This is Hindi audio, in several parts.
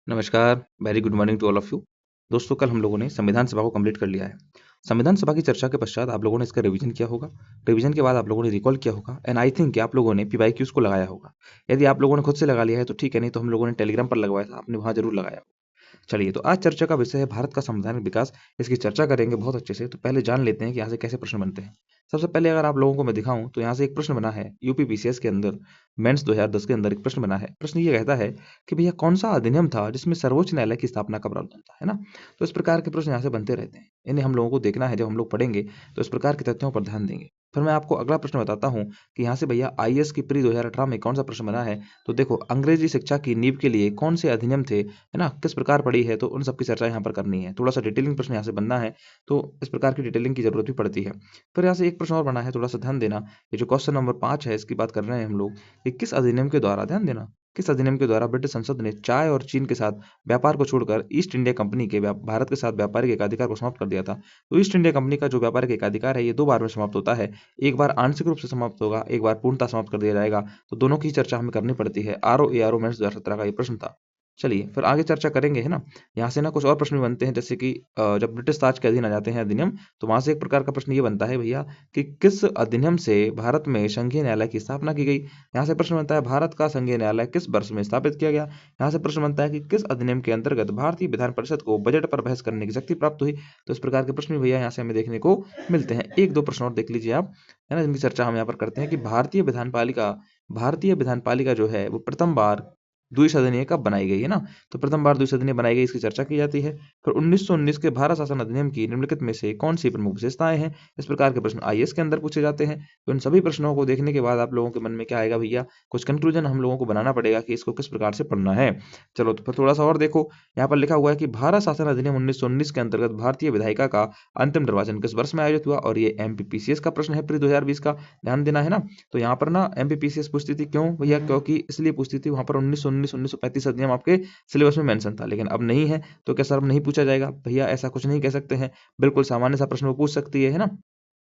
नमस्कार, very good morning to all of you. दोस्तों, कल हम लोगों ने संविधान सभा को कंप्लीट कर लिया है। संविधान सभा की चर्चा के पश्चात आप लोगों ने इसका रिवीजन किया होगा। रिवीजन के बाद आप लोगों ने रिकॉल किया होगा एंड आई थिंक कि आप लोगों ने पीवाईक्यूज को लगाया होगा। यदि आप लोगों ने खुद से लगा लिया है तो ठीक है, नहीं तो हम लोगों ने टेलीग्राम पर लगवाया था, आपने वहाँ जरूर लगाया। चलिए, तो आज चर्चा का विषय है भारत का संवैधानिक विकास। इसकी चर्चा करेंगे बहुत अच्छे से। तो पहले जान लेते हैं कि यहाँ से कैसे प्रश्न बनते हैं। सबसे पहले अगर आप लोगों को मैं दिखाऊं तो यहाँ से एक प्रश्न बना है यूपी पीसीएस के अंदर, मेंस 2010 के अंदर एक प्रश्न बना है। प्रश्न ये कहता है कि भैया कौन सा अधिनियम था जिसमें सर्वोच्च न्यायालय की स्थापना का प्रावधान था, है ना। तो इस प्रकार के प्रश्न यहाँ से बनते रहते हैं। इन्हें हम लोगों को देखना है। जब हम लोग पढ़ेंगे तो इस प्रकार के तथ्यों पर ध्यान देंगे। फिर मैं आपको अगला प्रश्न बताता हूँ कि यहाँ से भैया आईएएस की प्री 2018 में कौन सा प्रश्न बना है। तो देखो, अंग्रेजी शिक्षा की नींव के लिए कौन से अधिनियम थे, है ना, किस प्रकार पड़ी है, तो उन सब की चर्चा यहाँ पर करनी है। थोड़ा सा डिटेलिंग प्रश्न यहाँ से बनना है, तो इस प्रकार की डिटेलिंग की जरूरत भी पड़ती है। फिर यहाँ से एक प्रश्न और बना है, थोड़ा सा ध्यान देना। ये जो क्वेश्चन नंबर 5 है, इसकी बात कर रहे हैं हम लोग कि किस अधिनियम के द्वारा, ध्यान देना, किस अधिनियम के द्वारा ब्रिटिश संसद ने चाय और चीन के साथ व्यापार को छोड़कर ईस्ट इंडिया कंपनी के भारत के साथ व्यापारिक एकाधिकार को समाप्त कर दिया था। तो ईस्ट इंडिया कंपनी का जो व्यापारिक एकाधिकार है, ये 2 बार में समाप्त होता है। एक बार आंशिक रूप से समाप्त होगा, एक बार पूर्णतः समाप्त कर दिया जाएगा। तो दोनों की चर्चा हमें करनी पड़ती है। R O A R O mains 2017 का ये प्रश्न था। चलिए, फिर आगे चर्चा करेंगे, है ना। यहाँ से ना कुछ और प्रश्न भी बनते हैं, जैसे कि जब ब्रिटिश ताज के अधीन आ जाते हैं अधिनियम, तो वहां से एक प्रकार का प्रश्न ये बनता है भैया कि किस अधिनियम से भारत में संघीय न्यायालय की स्थापना की गई। यहाँ से प्रश्न बनता है भारत का संघीय न्यायालय किस वर्ष में स्थापित किया गया। यहाँ से प्रश्न बनता है कि किस अधिनियम के अंतर्गत भारतीय विधान परिषद को बजट पर बहस करने की शक्ति प्राप्त हुई। तो इस प्रकार के प्रश्न भी भैया यहाँ से हमें देखने को मिलते हैं। एक दो प्रश्न और देख लीजिए आप, है ना, जिनकी चर्चा हम यहाँ पर करते हैं कि भारतीय विधान पालिका जो है वो प्रथम बार द्विसदनीय कब बनाई गई, है ना। तो प्रथम बार द्विसदनीय बनाई गई, इसकी चर्चा की जाती है। फिर 1919 के भारत शासन अधिनियम की निम्नलिखित में से कौन सी प्रमुख विशेषताएं हैं। इस प्रकार के प्रश्न आईएएस के अंदर पूछे जाते हैं। तो इन सभी प्रश्नों को देखने के बाद आप लोगों के मन में क्या आएगा भैया, कुछ कंक्लूजन हम लोगों को बनाना पड़ेगा कि इसको किस प्रकार से पढ़ना है। चलो, तो फिर थोड़ा सा और देखो। यहाँ पर लिखा हुआ है कि भारत शासन अधिनियम 1919 के अंतर्गत भारतीय विधायिका का अंतिम निर्वाचन किस वर्ष में आयोजित हुआ। और ये एमपीपीसीएस का प्रश्न है, प्री 2020 का, ध्यान देना, है ना। तो यहाँ पर ना एमपीपीसीएस पूछती थी, क्यों भैया, क्योंकि इसलिए पूछती थी, वहां पर 1919 1935 अधिनियम आपके सिलेबस में मेंशन था, लेकिन अब नहीं है। तो क्या सर अब नहीं पूछा जाएगा भैया, ऐसा कुछ नहीं कह सकते हैं। बिल्कुल सामान्य सा प्रश्न वो पूछ सकती है ना।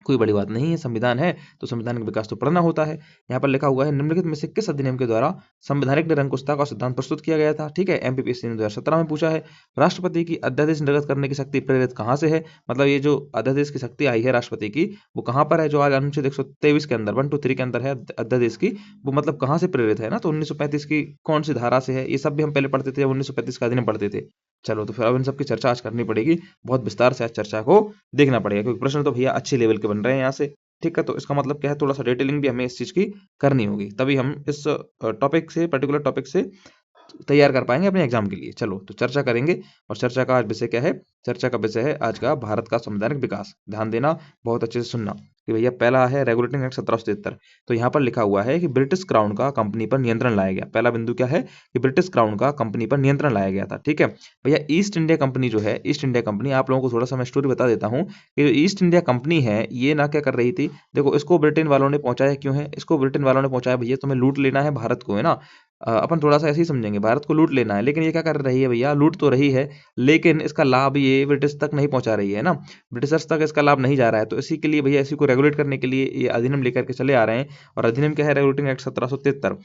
कोई बड़ी बात नहीं है, संविधान है तो संविधान का विकास तो पढ़ना होता है। यहाँ पर लिखा हुआ है निम्नलिखित में से किस अधिनियम के द्वारा संवैधानिक निरंकुशता का सिद्धांत प्रस्तुत किया गया था। ठीक है, एमपीपीएससी ने 2017 में पूछा है। राष्ट्रपति की अध्यादेश निर्गत करने की शक्ति प्रेरित कहाँ से है। मतलब ये जो अध्यादेश की शक्ति आई है राष्ट्रपति की, वो कहाँ पर है, जो आज अनुच्छेद 123 के अंदर 123 के अंदर है अध्यादेश की, वो मतलब कहाँ से प्रेरित है ना। तो 1935 की कौन सी धारा से है, ये सब भी हम पहले पढ़ते थे जब 1935 का अधिनियम पढ़ते थे। चलो, तो फिर अब इन सब की चर्चा आज करनी पड़ेगी, बहुत विस्तार से आज चर्चा को देखना पड़ेगा, क्योंकि प्रश्न तो भैया अच्छे लेवल के बन रहे हैं यहाँ से। ठीक है, तो इसका मतलब क्या है, थोड़ा सा डिटेलिंग भी हमें इस चीज की करनी होगी, तभी हम इस टॉपिक से, पर्टिकुलर टॉपिक से तैयार कर पाएंगे अपने एग्जाम के लिए। चलो, तो चर्चा करेंगे। और चर्चा का आज विषय क्या है, चर्चा का विषय है आज का भारत का संवैधानिक विकास। ध्यान देना, बहुत अच्छे से सुनना कि भैया पहला है रेगुलेटिंग एक्ट 1773। तो यहाँ पर लिखा हुआ है कि ब्रिटिश क्राउन का कंपनी पर नियंत्रण लाया गया। पहला बिंदु क्या है कि ब्रिटिश क्राउन का कंपनी पर नियंत्रण लाया गया था। ठीक है भैया, ईस्ट इंडिया कंपनी जो है, ईस्ट इंडिया कंपनी, आप लोगों को थोड़ा सा मैं स्टोरी बता देता हूँ कि ईस्ट इंडिया कंपनी है ये ना क्या कर रही थी। देखो, इसको ब्रिटेन वालों ने पहुंचाया क्यों है, इसको ब्रिटेन वालों ने पहुंचाया भैया तुम्हें लूट लेना है भारत को, है ना। अपन थोड़ा सा ऐसे ही समझेंगे, भारत को लूट लेना है। लेकिन ये क्या कर रही है भैया, लूट तो रही है, लेकिन इसका लाभ ये ब्रिटिश तक नहीं पहुंचा रही है ना, ब्रिटिशर्स तक इसका लाभ नहीं जा रहा है। तो इसी के लिए भैया, इसी को रेगुलेट करने के लिए ये अधिनियम लेकर के चले आ रहे हैं। और अधिनियम क्या है, रेगुलेटिंग एक्ट 1773।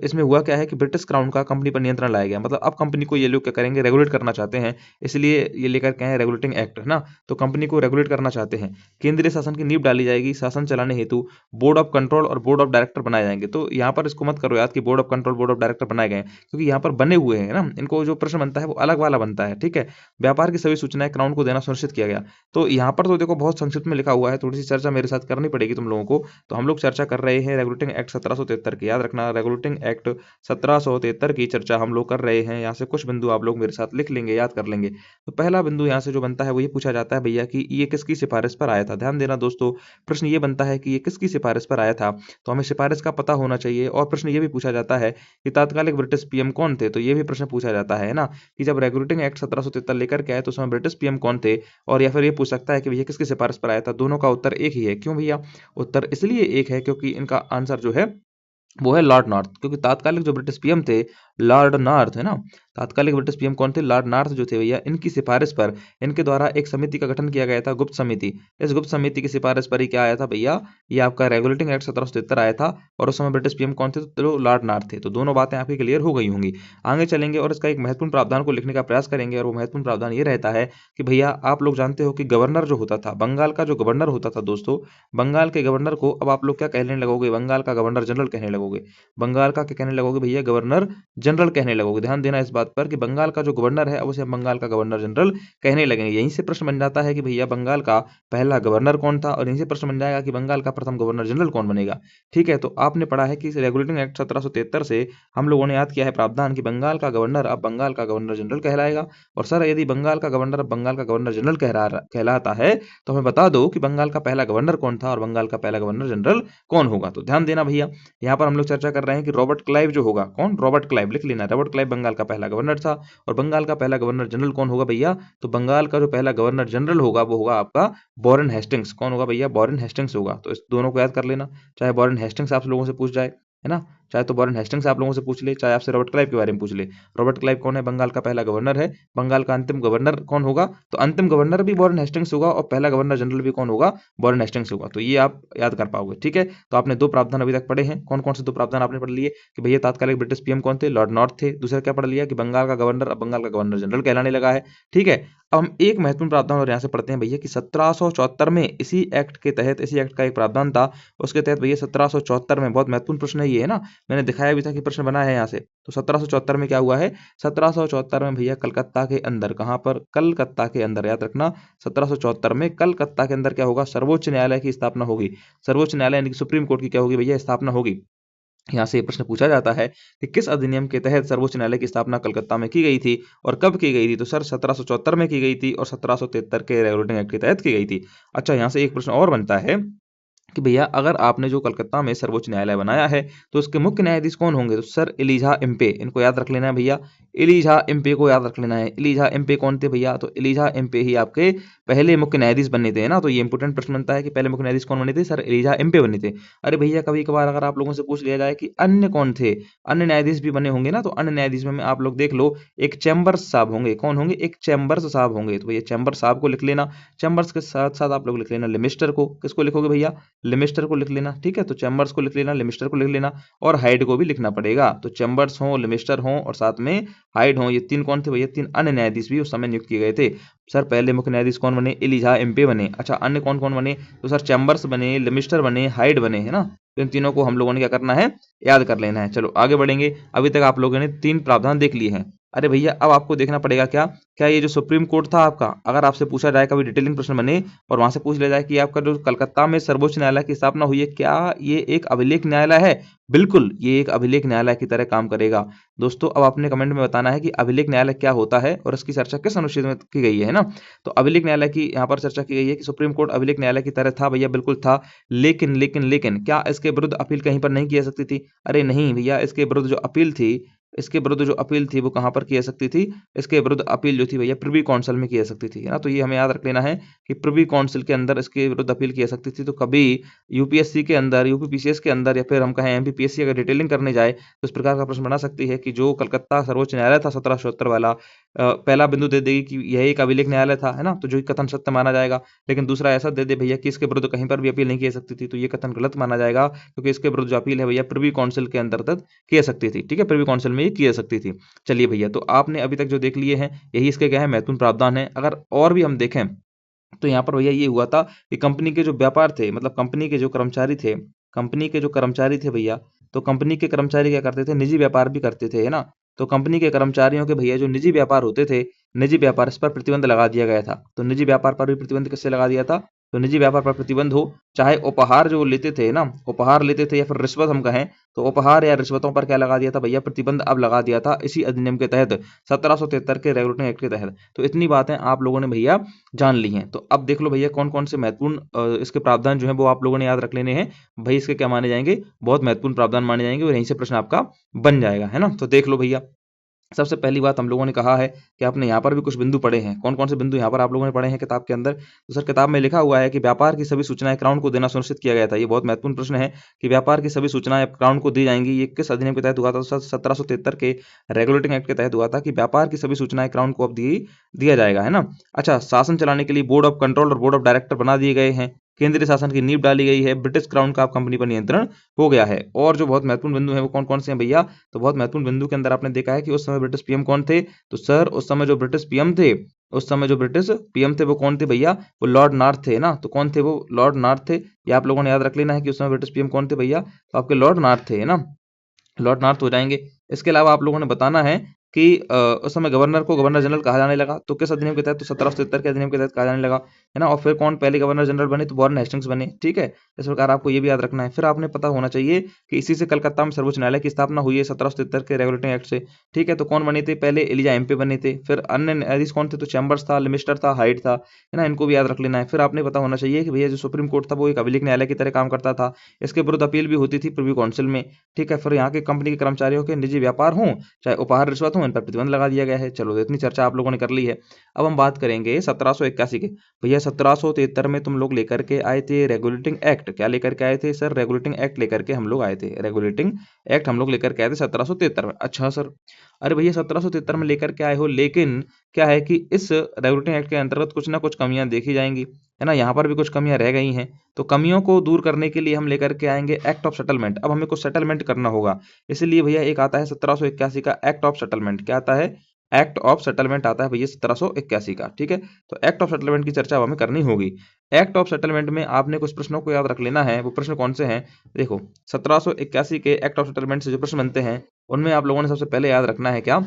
इसमें हुआ क्या है कि ब्रिटिश क्राउन का कंपनी पर नियंत्रण लाया गया। मतलब अब कंपनी को ये लोग क्या करेंगे, रेगुलेट करना चाहते हैं, इसलिए ये लेकर के हैं रेगुलेटिंग एक्ट, है ना। तो कंपनी को रेगुलेट करना चाहते हैं। केंद्रीय शासन की नींव डाली जाएगी, शासन चलाने हेतु बोर्ड ऑफ कंट्रोल और बोर्ड ऑफ डायरेक्टर बनाए जाएंगे। तो यहाँ पर इसको मत करो याद कि board of control, board of director बनाए गए हैं, क्योंकि यहाँ पर बने हुए हैं ना। इनको जो प्रश्न बनता है वो अलग वाला बनता है। ठीक है, व्यापार की सभी सूचनाएं क्राउन को देना सुनिश्चित किया गया। तो यहाँ पर तो देखो बहुत संक्षिप्त में लिखा हुआ है, थोड़ी सी चर्चा मेरे साथ करनी पड़ेगी तुम लोगों को। तो हम लोग चर्चा कर रहे हैं रेगुलेटिंग एक्ट 1773 की, याद रखना, रेगुलेटिंग एक्ट 1773 की चर्चा हम लोग कर रहे हैं। यहाँ से कुछ बिंदु आप लोग मेरे साथ लिख लेंगे, याद कर लेंगे। तो पहला बिंदु यहाँ से जो बनता है वो ये पूछा जाता है भैया कि ये किसकी सिफारिश पर आया था। ध्यान देना दोस्तों, प्रश्न ये बनता है कि ये किसकी सिफारिश पर आया था, तो हमें सिफारिश का पता होना चाहिए। और प्रश्न ये भी पूछा जाता है कि तात्कालिक ब्रिटिश पीएम कौन थे, तो ये भी प्रश्न पूछा जाता है ना, कि जब रेगुलेटिंग एक्ट 1773 लेकर के आए तो उसमें ब्रिटिश पीएम कौन थे। और या फिर ये पूछ सकता है कि भैया किसकी सिफारिश पर आया था। दोनों का उत्तर एक ही है। क्यों भैया, उत्तर इसलिए एक है क्योंकि इनका आंसर जो है वो है लॉर्ड नॉर्थ, क्योंकि तात्कालिक जो ब्रिटिश पीएम थे लॉर्ड नॉर्थ, है ना। तात्कालिक ब्रिटिश पीएम कौन थे? लॉर्ड नॉर्थ जो थे भैया, इनकी सिफारिश पर इनके द्वारा एक समिति का गठन किया गया था, गुप्त समिति। इस गुप्त समिति की सिफारिश पर ही क्या आया था भैया, ये आपका रेगुलेटिंग एक्ट 1773 आया था। और उस समय ब्रिटिश पीएम कौन थे? तो लॉर्ड नॉर्थ थे। तो दोनों बातें आपकी क्लियर हो गई होंगी। आगे चलेंगे और इसका एक महत्वपूर्ण प्रावधान को लिखने का प्रयास करेंगे, और वो महत्वपूर्ण प्रावधान ये रहता है कि भैया आप लोग जानते हो कि गवर्नर जो होता था, बंगाल का जो गवर्नर होता था दोस्तों, बंगाल के गवर्नर को अब आप लोग क्या कहने लगोगे? बंगाल का गवर्नर जनरल कहने लगोगे। बंगाल का क्या कहने लगोगे भैया? गवर्नर जनरल कहने लगोगे। ध्यान देना इस बात पर कि बंगाल का जो गवर्नर है, अब उसे हम बंगाल का गवर्नर जनरल कहने लगेंगे। यहीं से प्रश्न बन जाता है कि भैया बंगाल का पहला गवर्नर कौन था, और यहीं से प्रश्न बन जाएगा कि बंगाल का प्रथम गवर्नर जनरल कौन बनेगा। ठीक है, तो आपने पढ़ा है कि रेगुलेटिंग एक्ट 1773 से हम लोगों ने याद किया है प्रावधान कि बंगाल का गवर्नर अब बंगाल का गवर्नर जनरल कहलाएगा। और सर यदि बंगाल का गवर्नर अब बंगाल का गवर्नर जनरल कहलाता है, तो हमें बता दो कि बंगाल का पहला गवर्नर कौन था और बंगाल का पहला गवर्नर जनरल कौन होगा। तो ध्यान देना भैया, यहाँ पर हम लोग चर्चा कर रहे हैं कि रॉबर्ट क्लाइव जो होगा, कौन? रॉबर्ट क्लाइव, लिख लेना। रॉबर्ट क्लाइव बंगाल का पहला गवर्नर था। और बंगाल का पहला गवर्नर जनरल कौन होगा भैया? तो बंगाल का जो पहला गवर्नर जनरल होगा वो होगा आपका वॉरेन हेस्टिंग्स। कौन होगा भैया? वॉरेन हेस्टिंग्स होगा। तो इस दोनों को याद कर लेना, चाहे वॉरेन हेस्टिंग्स आप लोगों से पूछ जाए, है ना, चाहे तो वॉरेन हेस्टिंग्स आप लोगों से पूछ ले, चाहे आपसे रॉबर्ट क्लाइव के बारे में पूछ ले। रॉबर्ट क्लाइव कौन है? बंगाल का पहला गवर्नर है। बंगाल का अंतिम गवर्नर कौन होगा? तो अंतिम गवर्नर भी वॉरेन हेस्टिंग्स होगा, और पहला गवर्नर जनरल भी कौन होगा? वॉरेन हेस्टिंग्स होगा। तो ये आप याद कर पाओगे। ठीक है, तो आपने दो प्रावधान अभी तक पढ़े हैं। कौन कौन से दो प्रावधान आपने पढ़ लिए? कि भैया तात्कालिक ब्रिटिश पीएम कौन थे? लॉर्ड नॉर्थ थे। दूसरा क्या पढ़ लिया? कि बंगाल का गवर्नर अब बंगाल का गवर्नर जनरल कहलाने लगा है। ठीक है, अब हम एक महत्वपूर्ण प्रावधान और यहाँ से पढ़ते हैं भैया कि 1774 में इसी एक्ट के तहत, इसी एक्ट का एक प्रावधान था, उसके तहत भैया 1774 में, बहुत महत्वपूर्ण प्रश्न है ये, है ना, मैंने दिखाया भी था कि प्रश्न बना है यहाँ से। तो 1774 में क्या हुआ है? 1774 में भैया कलकत्ता के अंदर, कहाँ पर? कलकत्ता के अंदर, याद रखना। 1774 में कलकत्ता के अंदर क्या होगा? सर्वोच्च न्यायालय की स्थापना होगी। सर्वोच्च न्यायालय यानी कि सुप्रीम कोर्ट की क्या होगी भैया? स्थापना होगी। यहाँ से ये प्रश्न पूछा जाता है कि किस अधिनियम के तहत सर्वोच्च न्यायालय की स्थापना कलकत्ता में की गई थी और कब की गई थी? तो सर 1774 में की गई थी, और 1773 के रेगुलेटिंग एक्ट के तहत की गई थी। अच्छा, यहाँ से एक प्रश्न और बनता है कि भैया अगर आपने जो कलकत्ता में सर्वोच्च न्यायालय बनाया है, तो उसके मुख्य न्यायाधीश कौन होंगे? तो सर एलिजा एम्पे, इनको याद रख लेना है भैया। एलिजा एम्पे को याद रख लेना है। एलिजा एम्पे कौन थे भैया? तो एलिजा एम्पे ही आपके पहले मुख्य न्यायाधीश बने थे, ना। तो ये इंपोर्टेंट प्रश्न बनता है कि पहले मुख्य न्यायाधीश कौन बने थे? सर एलिजा एम्पे बने थे। अरे भैया कभी कभार अगर आप लोगों से पूछ लिया जाए कि अन्य कौन थे, अन्य न्यायाधीश भी बने होंगे ना, तो अन्य न्यायाधीश में आप लोग देख लो, एक चैम्बर्स साहब होंगे। कौन होंगे? एक चैम्बर्स साहब होंगे। तो भैया चैम्बर्स साहब को लिख लेना। चैम्बर्स के साथ साथ आप लोग लिख लेना लिमिस्टर को। किसको लिखोगे भैया? लिमिस्टर को लिख लेना। ठीक है, तो चैम्बर्स को लिख लेना, लिमिस्टर को लिख लेना, और हाइड को भी लिखना पड़ेगा। तो चैम्बर्स हो, लिमिस्टर हो, और साथ में हाइड हो, ये तीन कौन थे भैया? तीन अन्य न्यायाधीश भी उस समय नियुक्त किए गए थे। सर पहले मुख्य न्यायाधीश कौन बने? एलिजा एम्पे बने। अच्छा, अन्य कौन कौन बने? तो सर चैम्बर्स बने, लिमिस्टर बने, हाइड बने, है ना। तो इन तीनों को हम लोगों ने क्या करना है? याद कर लेना है। चलो आगे बढ़ेंगे। अभी तक आप लोगों ने तीन प्रावधान देख लिए हैं। अरे भैया अब आपको देखना पड़ेगा क्या क्या ये जो सुप्रीम कोर्ट था आपका, अगर आपसे पूछा जाए, कभी डिटेलिंग प्रश्न बने और वहां से पूछ लिया जाए कि आपका जो कलकत्ता में सर्वोच्च न्यायालय की स्थापना हुई है, क्या ये एक अभिलेख न्यायालय है? बिल्कुल, ये एक अभिलेख न्यायालय की तरह काम करेगा। दोस्तों अब आपने कमेंट में बताना है कि अभिलेख न्यायालय क्या होता है और इसकी चर्चा किस अनुच्छेद में की गई है ना। तो अभिलेख न्यायालय की यहाँ पर चर्चा की गई है कि सुप्रीम कोर्ट अभिलेख न्यायालय की तरह था भैया, बिल्कुल था। लेकिन क्या इसके विरुद्ध अपील कहीं पर नहीं की जा सकती थी? अरे नहीं भैया, इसके विरुद्ध जो अपील थी, इसके विरुद्ध जो अपील थी वो कहाँ पर की जा सकती थी? इसके विरुद्ध अपील जो थी भैया प्रिवी काउंसिल में की जा सकती थी, है ना। तो ये हमें याद रख लेना है कि प्रिवी काउंसिल के अंदर इसके विरुद्ध अपील की जा सकती थी। तो कभी यूपीएससी के अंदर, यूपीपीसीएस के अंदर, या फिर हम कहें एमपीपीएससी अगर डिटेलिंग करने जाए, तो इस प्रकार का प्रश्न बना सकती है कि जो कलकत्ता सर्वोच्च न्यायालय था 1776 वाला, पहला बिंदु दे देगी कि यह एक अभिलेख न्यायालय था, है ना, तो जो कथन सत्य माना जाएगा। लेकिन दूसरा ऐसा दे दे भैया कि इसके विरुद्ध कहीं पर भी अपील नहीं की जा सकती थी, तो ये कथन गलत माना जाएगा, क्योंकि इसके विरुद्ध जो अपील है भैया प्रिवी काउंसिल के अंतर्गत की जा सकती थी। ठीक है, प्रिवी काउंसिल में ये की जा सकती थी। चलिए भैया, तो आपने अभी तक जो देख लिए हैं, यही इसके क्या है? महत्वपूर्ण प्रावधान है। अगर और भी हम देखें तो यहाँ पर भैया ये हुआ था कि कंपनी के जो व्यापार थे, मतलब कंपनी के जो कर्मचारी थे, कंपनी के जो कर्मचारी थे भैया, तो कंपनी के कर्मचारी क्या करते थे? निजी व्यापार भी करते थे, है ना। तो कंपनी के कर्मचारियों के भैया जो निजी व्यापार होते थे, निजी व्यापार, इस पर प्रतिबंध लगा दिया गया था। तो निजी व्यापार पर भी प्रतिबंध किससे लगा दिया था? तो निजी व्यापार पर प्रतिबंध हो, चाहे उपहार जो लेते थे ना, उपहार लेते थे, या फिर रिश्वत हम कहें, तो उपहार या रिश्वतों पर क्या लगा दिया था भैया? प्रतिबंध अब लगा दिया था इसी अधिनियम के तहत, 1773 के रेगुलेटिंग एक्ट के तहत। तो इतनी बातें आप लोगों ने भैया जान ली हैं। तो अब देख लो भैया कौन कौन से महत्वपूर्ण इसके प्रावधान जो है वो आप लोगों ने याद रख लेने हैं। भाई इसके क्या माने जाएंगे? बहुत महत्वपूर्ण प्रावधान माने जाएंगे, और यहीं से प्रश्न आपका बन जाएगा, है ना। तो देख लो भैया, सबसे पहली बात हम लोगों ने कहा है कि आपने यहाँ पर भी कुछ बिंदु पढ़े हैं। कौन कौन से बिंदु यहाँ पर आप लोगों ने पढ़े हैं किताब के अंदर? तो सर किताब में लिखा हुआ है कि व्यापार की सभी सूचनाएं क्राउन को देना सुनिश्चित किया गया था। ये बहुत महत्वपूर्ण प्रश्न है कि व्यापार की सभी सूचनाएं क्राउन को दी जाएंगी। ये किस अधिनियम के तहत हुआ था? तो 1773 के रेगुलेटिंग एक्ट के तहत हुआ था कि व्यापार की सभी सूचनाएं क्राउन को अब दिया जाएगा, है ना। अच्छा, शासन चलाने के लिए बोर्ड ऑफ कंट्रोल और बोर्ड ऑफ डायरेक्टर बना दिए गए हैं। केंद्रीय शासन की नींव डाली गई है। ब्रिटिश क्राउन का अब कंपनी पर नियंत्रण हो गया है। और जो बहुत महत्वपूर्ण बिंदु है वो कौन कौन से हैं भैया? तो बहुत महत्वपूर्ण बिंदु के अंदर आपने देखा है कि उस समय ब्रिटिश पीएम कौन थे? तो सर उस समय जो ब्रिटिश पीएम थे, वो कौन थे भैया? वो लॉर्ड नॉर्थ थे ना। तो कौन थे वो? लॉर्ड नॉर्थ थे। ये आप लोगों ने याद रख लेना है कि उस समय ब्रिटिश पीएम कौन थे भैया? तो आपके लॉर्ड नॉर्थ थे, है ना। लॉर्ड नॉर्थ हो जाएंगे। इसके अलावा आप लोगों ने बताना है कि उस समय गवर्नर को गवर्नर जनरल कहा जाने लगा। तो किस अधिनियम के तहत? तो 1773 के अधिनियम के तहत कहा जाने लगा, है ना। और फिर कौन पहले गवर्नर जनरल बने? तो वारेन हेस्टिंग्स बने, ठीक है। इस प्रकार आपको ये भी याद रखना है। फिर आपने पता होना चाहिए कि इसी से कलकत्ता में सर्वोच्च न्यायालय की स्थापना हुई है 1773 के रेगुलेटिंग एक्ट से, ठीक है। तो कौन बने थे? पहले एलिजा एमपी बने थे। फिर अन्य न्यायाधीश कौन थे? तो चैम्बर्स था, लिमिस्टर था, हाइट था, है ना। इनको भी याद रख लेना है। फिर आपने पता होना चाहिए कि भैया जो सुप्रीम कोर्ट था वो एक अभिलेख न्यायालय की तरह काम करता था। इसके विरुद्ध अपील भी होती थी प्रिव्यू काउंसिल में, ठीक है। फिर यहाँ के कंपनी के कर्मचारियों के निजी व्यापार हों चाहे उपहार रिश्वत हो, इन पर प्रतिबंध लगा दिया गया है। चलो, इतनी चर्चा आप लोगों ने कर ली है। अब हम बात करेंगे 1781 की। भैया 1773 में तुम लोग लेकर के आए थे रेगुलेटिंग एक्ट। क्या लेकर के आए थे सर? रेगुलेटिंग एक्ट लेकर के हम लोग आए थे। रेगुलेटिंग एक्ट हम लोग लेकर के आए थे 1773 में। अच्छा सर, अरे भैया 1773 में लेकर के आए हो, लेकिन क्या है कि इस रेगुलेटिंग एक्ट के अंतर्गत कुछ ना कुछ कमियां देखी जाएंगी, है ना। यहाँ पर भी कुछ कमियां रह गई हैं। तो कमियों को दूर करने के लिए हम लेकर के आएंगे एक्ट ऑफ सेटलमेंट। अब हमें कुछ सेटलमेंट करना होगा, इसलिए भैया एक आता है 1781 का एक्ट ऑफ सेटलमेंट। क्या आता है? एक्ट ऑफ सेटलमेंट आता है भैया 1781 का, ठीक है। तो एक्ट ऑफ सेटलमेंट की चर्चा अब हमें करनी होगी। एक्ट ऑफ सेटलमेंट में आपने कुछ प्रश्नों को याद रख लेना है। वो प्रश्न कौन से हैं? देखो, 1781 के एक्ट ऑफ सेटलमेंट से जो प्रश्न बनते हैं उनमें आप लोगों ने सबसे पहले याद रखना है क्या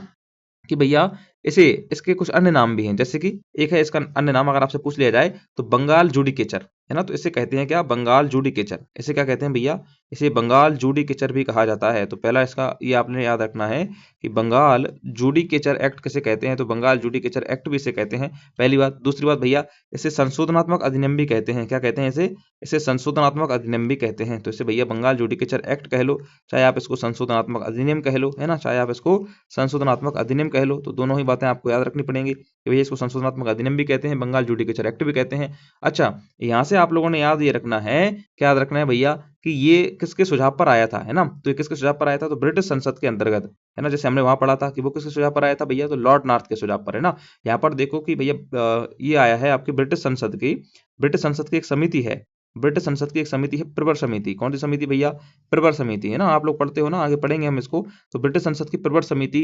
कि भैया इसे इसके कुछ अन्य नाम भी हैं। जैसे कि एक है इसका अन्य नाम, अगर आपसे पूछ लिया जाए तो बंगाल जुडिकेचर, है ना। तो इसे कहते हैं क्या? बंगाल जुडिकेचर। इसे क्या कहते हैं भैया? इसे बंगाल जुडिकेचर भी कहा जाता है। तो पहला इसका ये आपने याद रखना है कि बंगाल जुडिकेचर एक्ट किसे कहते हैं? तो बंगाल जुडिकेचर एक्ट भी इसे कहते हैं, पहली बात। दूसरी बात भैया, इसे संशोधनात्मक अधिनियम भी कहते हैं। क्या कहते हैं इसे? इसे संशोधनात्मक अधिनियम भी कहते हैं। तो इसे भैया बंगाल जुडिकेचर एक्ट कह लो, चाहे आप इसको संशोधनात्मक अधिनियम कह लो, है ना, चाहे आप इसको संशोधनात्मक अधिनियम कह लो। तो दोनों ही बातें आपको याद रखनी पड़ेंगी कि भैया इसको संशोधनात्मक अधिनियम भी कहते हैं, बंगाल जुडिकेचर एक्ट भी कहते हैं। अच्छा, यहाँ से आप लोगों ने याद ये रखना है, क्या याद रखना है भैया, कि ये किसके सुझाव पर आया था, है ना। तो ये किसके सुझाव पर आया था? तो ब्रिटिश संसद के अंतर्गत, है ना। जैसे हमने वहां पढ़ा था कि वो किसके सुझाव पर आया था भैया? तो लॉर्ड नॉर्थ के सुझाव पर, है ना। यहाँ पर देखो कि भैया ये आया है आपकी ब्रिटिश संसद की एक समिति है। ब्रिटिश संसद की एक समिति है प्रवर समिति। कौन सी समिति भैया? प्रवर समिति, है ना। आप लोग पढ़ते हो ना, आगे पढ़ेंगे हम इसको। तो ब्रिटिश संसद की प्रवर समिति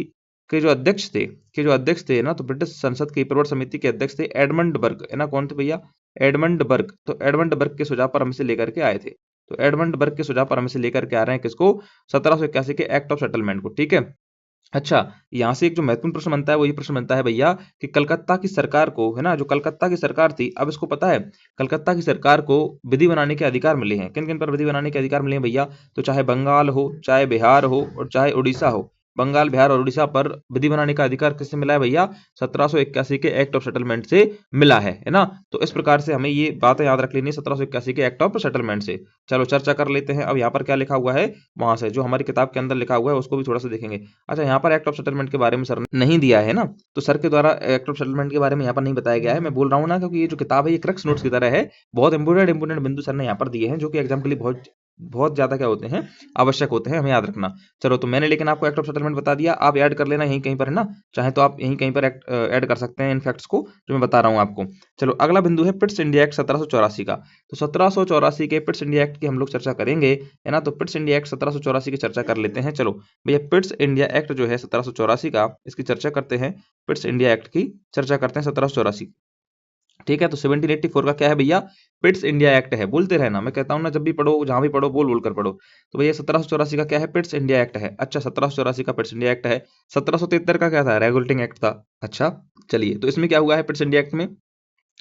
के जो अध्यक्ष थे ना, तो ब्रिटिश संसद की प्रवर समिति के अध्यक्ष थे एडमंड बर्ग, है ना। कौन थे भैया? एडमंड बर्ग। तो एडमंड बर्ग के सुझाव पर हम इसे लेकर के आए थे। तो एडमंड बर्ग के सुझाव पर हम इसे लेकर के आ रहे हैं किसको? 1781 के एक्ट ऑफ सेटलमेंट को, ठीक है। अच्छा, यहाँ से एक जो महत्वपूर्ण प्रश्न बनता है वो ये प्रश्न बनता है भैया कि कलकत्ता की सरकार को, है ना, जो कलकत्ता की सरकार थी, अब इसको पता है कलकत्ता की सरकार को विधि बनाने के अधिकार मिले हैं। किन किन पर विधि बनाने के अधिकार मिले हैं भैया? तो चाहे बंगाल हो, चाहे बिहार हो और चाहे उड़ीसा हो, बंगाल, बिहार और उड़ीसा पर विधि बनाने का अधिकार किससे मिला है भैया? 1781 के एक्ट ऑफ सेटलमेंट से मिला है ना। तो इस प्रकार से हमें ये बातें याद रख लेनी है 1781 के एक्ट ऑफ सेटलमेंट से। चलो चर्चा कर लेते हैं। अब यहाँ पर क्या लिखा हुआ है, वहां से जो हमारी किताब के अंदर लिखा हुआ है उसको भी थोड़ा सा देखेंगे। अच्छा, यहाँ पर एक्ट ऑफ सेटलमेंट के बारे में सर ने नहीं दिया है ना, तो सर के द्वारा एक्ट ऑफ सेटलमेंट के बारे में यहाँ पर नहीं बताया गया है। मैं बोल रहा हूँ ना, क्योंकि ये जो किताब है ये क्रक्स नोट्स की तरह है। बहुत इंपोर्टेंट बिंदु सर ने यहाँ पर दिए हैं जो कि एग्जाम के लिए बहुत बहुत ज्यादा क्या होते हैं, आवश्यक होते हैं, हमें याद रखना। चलो, तो मैंने लेकिन आपको एक्ट ऑफ सेटलमेंट बता दिया, आप ऐड कर लेना यहीं कहीं पर, है ना। चाहे तो आप यहीं कहीं पर ऐड कर सकते हैं इन फैक्ट्स को जो मैं बता रहा हूँ आपको। चलो, अगला बिंदु है पिट्स इंडिया एक्ट 1784 का। तो 1784 के पिट्स इंडिया एक्ट की हम लोग चर्चा करेंगे, है ना। तो पिट्स इंडिया एक्ट 1784 की चर्चा कर लेते हैं। चलो भैया, पिट्स इंडिया एक्ट जो है 1784 का, इसकी चर्चा करते हैं। पिट्स इंडिया एक्ट की चर्चा करते हैं 1784, ठीक है। तो 1784 का क्या है भैया? पिट्स इंडिया एक्ट है। बोलते रहना, मैं कहता हूँ ना, जब भी पढ़ो, जहां भी पढ़ो, बोल बोल कर पढ़ो। तो भैया 1784 का क्या है? पिट्स इंडिया एक्ट है। अच्छा, 1784 का पिट्स इंडिया एक्ट है। 1773 का क्या था? रेगुलेटिंग एक्ट था। अच्छा, चलिए, तो इसमें क्या हुआ है पिट्स इंडिया एक्ट में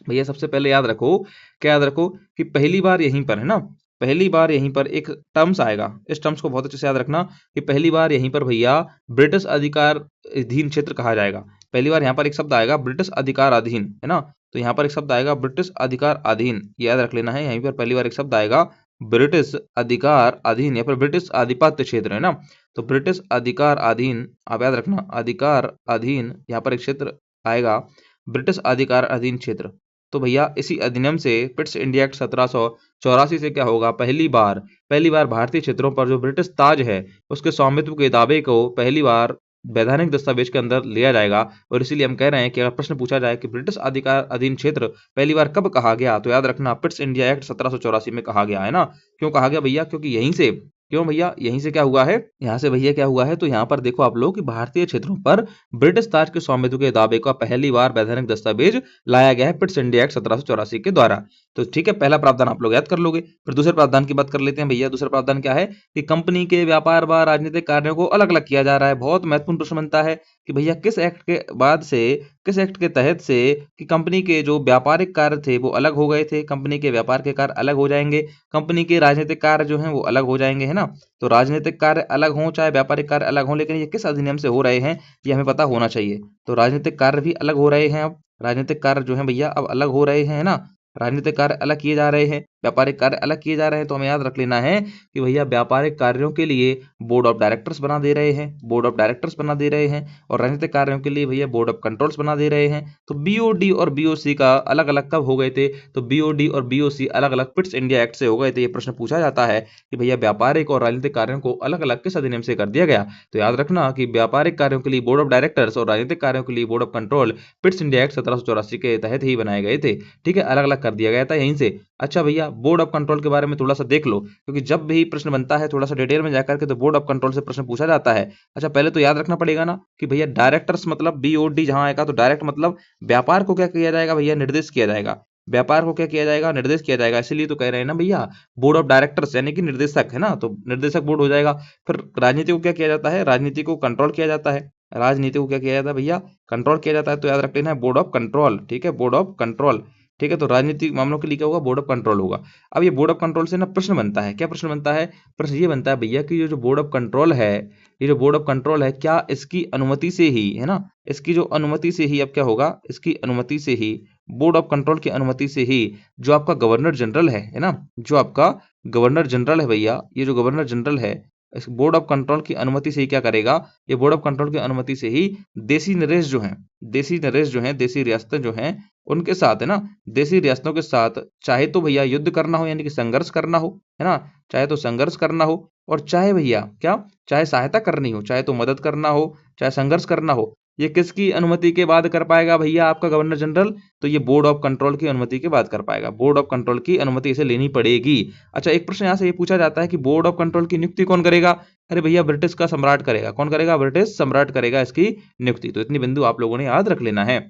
भैया? सबसे पहले याद रखो, क्या याद रखो, कि पहली बार यहीं पर, है ना, पहली बार यहीं पर एक टर्म्स आएगा। इस टर्म्स को बहुत अच्छे से याद रखना कि पहली बार यहीं पर भैया ब्रिटिश अधिकार अधीन क्षेत्र कहा जाएगा। पहली बार यहाँ पर एक शब्द आएगा ब्रिटिश अधिकार अधीन, है ना। तो यहाँ पर एक शब्द आएगा ब्रिटिश अधिकार अधीन, याद रख लेना है। यहीं पर पहली बार एक शब्द आएगा ब्रिटिश अधिकार अधीन या फिर ब्रिटिश आधिपत्य क्षेत्र है ना। तो ब्रिटिश अधिकार अधीन, आप याद रखना, अधिकार अधीन यहाँ पर एक क्षेत्र आएगा, ब्रिटिश अधिकार अधीन क्षेत्र। तो भैया इसी अधिनियम से पिट्स इंडिया एक्ट 1784 से क्या होगा, पहली बार भारतीय क्षेत्रों पर जो ब्रिटिश ताज है उसके स्वामित्व के दावे को पहली बार वैधानिक दस्तावेज के अंदर लिया जाएगा। और इसीलिए हम कह रहे हैं कि अगर प्रश्न पूछा जाए कि ब्रिटिश अधिकार अधीन क्षेत्र पहली बार कब कहा गया, तो याद रखना पिट्स इंडिया एक्ट 1784 में कहा गया है ना। क्यों कहा गया भैया, क्योंकि यहीं से, क्यों भैया, यहीं से क्या हुआ है, यहाँ से भैया क्या हुआ है, तो यहाँ पर देखो आप लोग कि भारतीय क्षेत्रों पर ब्रिटिश ताज के स्वामित्व के दावे का पहली बार वैधानिक दस्तावेज लाया गया है पिट्स इंडिया एक्ट 1784 के द्वारा। तो ठीक है, पहला प्रावधान आप लोग याद कर लोगे। फिर दूसरे प्रावधान की बात कर लेते हैं भैया। दूसरा प्रावधान क्या है कि कंपनी के व्यापार व राजनीतिक कार्यों को अलग अलग किया जा रहा है। बहुत महत्वपूर्ण प्रश्न बनता है कि भैया किस एक्ट के बाद से, किस एक्ट के तहत से कि कंपनी के जो व्यापारिक कार्य थे वो अलग हो गए थे, कंपनी के व्यापार के कार्य अलग हो जाएंगे, कंपनी के राजनीतिक कार्य जो हैं वो अलग हो जाएंगे, है ना। तो राजनीतिक कार्य अलग हों चाहे व्यापारिक कार्य अलग हों, लेकिन ये किस अधिनियम से हो रहे हैं ये हमें पता होना चाहिए। तो राजनीतिक कार्य भी अलग हो रहे हैं, अब राजनीतिक कार्य जो है भैया अब अलग हो रहे हैं, है ना। राजनीतिक कार्य अलग किए जा रहे हैं, व्यापारिक कार्य अलग किए जा रहे हैं। तो हमें याद रख लेना है कि भैया व्यापारिक कार्यों के लिए बोर्ड ऑफ डायरेक्टर्स बना दे रहे हैं, बोर्ड ऑफ डायरेक्टर्स बना दे रहे हैं, और राजनीतिक कार्यों के लिए भैया बोर्ड ऑफ कंट्रोल्स बना दे रहे हैं। तो बीओडी और बीओसी का अलग अलग कब हो गए थे, तो बीओडी और बीओसी अलग अलग पिट्स इंडिया एक्ट से हो गए थे। ये प्रश्न पूछा जाता है कि भैया व्यापारिक और राजनीतिक कार्यों को अलग अलग किस अधिनियम से कर दिया गया। तो याद रखना कि व्यापारिक कार्यों के लिए बोर्ड ऑफ डायरेक्टर्स और राजनीतिक कार्यों के लिए board of control Pitt's India act 1784 के तहत ही बनाए गए थे। ठीक है, अलग अलग कर दिया गया था यहीं से। अच्छा भैया, बोर्ड ऑफ कंट्रोल के बारे में थोड़ा सा देख लो, क्योंकि जब भी प्रश्न बनता है थोड़ा सा डिटेल में जाकर के तो बोर्ड ऑफ कंट्रोल से प्रश्न पूछा जाता है। अच्छा, पहले तो याद रखना पड़ेगा ना कि भैया डायरेक्टर्स मतलब बीओडी जहां आएगा, तो डायरेक्ट मतलब व्यापार को क्या किया जाएगा भैया, निर्देश किया जाएगा। व्यापार को क्या किया जाएगा, निर्देश किया जाएगा। इसीलिए तो कह रहे हैं ना भैया बोर्ड ऑफ डायरेक्टर्स यानी कि निर्देशक, है ना। तो निर्देशक बोर्ड हो जाएगा। फिर राजनीति को क्या किया जाता है, राजनीति को कंट्रोल किया जाता है। राजनीति को क्या किया जाता है भैया, कंट्रोल किया जाता है। तो याद रख लेना है बोर्ड ऑफ कंट्रोल। ठीक है, बोर्ड ऑफ कंट्रोल। ठीक है, तो राजनीतिक मामलों के लिए क्या होगा, बोर्ड ऑफ कंट्रोल होगा। अब ये बोर्ड ऑफ कंट्रोल से ना प्रश्न बनता है, क्या प्रश्न बनता है, प्रश्न ये बनता है भैया कि ये जो बोर्ड ऑफ कंट्रोल है, ये जो बोर्ड ऑफ कंट्रोल है, क्या इसकी अनुमति से ही, है ना, इसकी जो अनुमति से ही अब क्या होगा, इसकी अनुमति से ही, बोर्ड ऑफ कंट्रोल की अनुमति से ही जो आपका गवर्नर जनरल है ना, जो आपका गवर्नर जनरल है भैया, ये जो गवर्नर जनरल है इस बोर्ड ऑफ कंट्रोल की अनुमति से ही क्या करेगा, ये बोर्ड ऑफ कंट्रोल की अनुमति से ही देसी नरेश जो हैं, देसी नरेश जो हैं, देसी रियासतें जो हैं उनके साथ, है ना, देसी रियासतों के साथ चाहे तो भैया युद्ध करना हो यानी कि संघर्ष करना हो, है ना, चाहे तो संघर्ष करना हो, और चाहे भैया क्या, चाहे सहायता करनी हो, चाहे तो मदद करना हो, चाहे संघर्ष करना हो, ये किसकी अनुमति के बाद कर पाएगा भैया आपका गवर्नर जनरल, तो ये बोर्ड ऑफ कंट्रोल की अनुमति के बाद कर पाएगा। बोर्ड ऑफ कंट्रोल की अनुमति इसे लेनी पड़ेगी। अच्छा, एक प्रश्न यहाँ से ये पूछा जाता है कि बोर्ड ऑफ कंट्रोल की नियुक्ति कौन करेगा, अरे भैया ब्रिटिश का सम्राट करेगा। कौन करेगा, ब्रिटिश सम्राट करेगा इसकी नियुक्ति। तो इतनी बिंदु आप लोगों ने याद रख लेना है।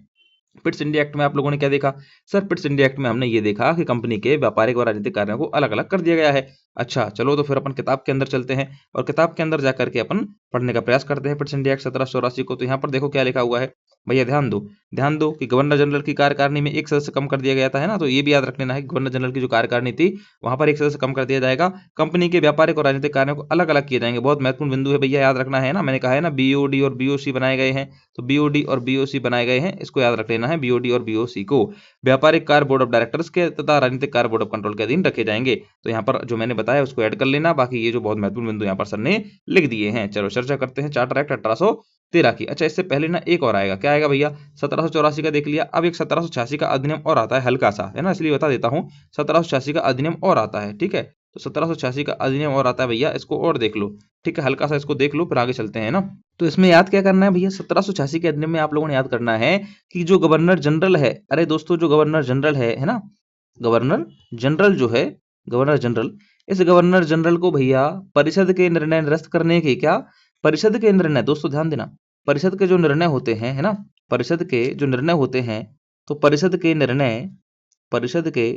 पिट्स इंडिया एक्ट में आप लोगों ने क्या देखा सर, पिट्स इंडिया एक्ट में हमने ये देखा कि कंपनी के व्यापारिक और राजनीतिक कार्यों को अलग अलग कर दिया गया है। अच्छा चलो, तो फिर अपन किताब के अंदर चलते हैं और किताब के अंदर जाकर के अपन पढ़ने का प्रयास करते हैं पिट्स इंडिया एक्ट 1784 को। तो यहाँ पर देखो क्या लिखा हुआ है भैया, ध्यान दो कि गवर्नर जनरल की कार्यकारिणी में एक सदस्य कम कर दिया गया था, है ना। तो ये भी याद रख लेना है कि गवर्नर जनरल की जो कार्यकारिणी थी वहां पर एक सदस्य कम कर दिया जाएगा। कंपनी के व्यापारिक और राजनीतिक कार्यों को अलग अलग किए जाएंगे। बहुत महत्वपूर्ण बिंदु है भैया, याद रखना है ना। मैंने कहा है ना बीओडी और बीओसी बनाए गए हैं, तो बीओडी और बीओसी बनाए गए हैं, इसको याद रख लेना है। बीओडी और बीओसी को व्यापारिक कार्य बोर्ड ऑफ डायरेक्टर्स के तथा राजनीतिक कार्य बोर्ड ऑफ कंट्रोल के अधीन रखे जाएंगे। तो यहाँ पर जो मैंने बताया उसको ऐड कर लेना। बाकी ये जो बहुत महत्वपूर्ण बिंदु यहाँ पर सर ने लिख दिए हैं। चलो चर्चा करते हैं चार्टर एक्ट 1813 की। अच्छा, इससे पहले ना एक और आएगा, क्या आएगा भैया, 1784 का देख लिया। अब एक 1786 का अधिनियम और आता है, हल्का सा, है ना, इसलिए बता देता हूँ। 1786 का अधिनियम और आता है, ठीक है। तो 1786 का अधिनियम और आता है भैया, इसको और देख लो, ठीक है, हल्का सा इसको देख लो, फिर आगे चलते हैं ना। तो इसमें याद क्या करना है भैया, 1786 के अधिनियम में आप लोगों ने याद करना है कि जो गवर्नर जनरल है, अरे दोस्तों जो गवर्नर जनरल है ना, गवर्नर जनरल जो है, गवर्नर जनरल, इस गवर्नर जनरल को भैया परिषद के निर्णय निरस्त करने के, क्या, परिषद के निर्णय, दोस्तों ध्यान देना, परिषद के जो निर्णय होते हैं, है ना, परिषद के जो निर्णय होते हैं, तो परिषद के निर्णय, परिषद के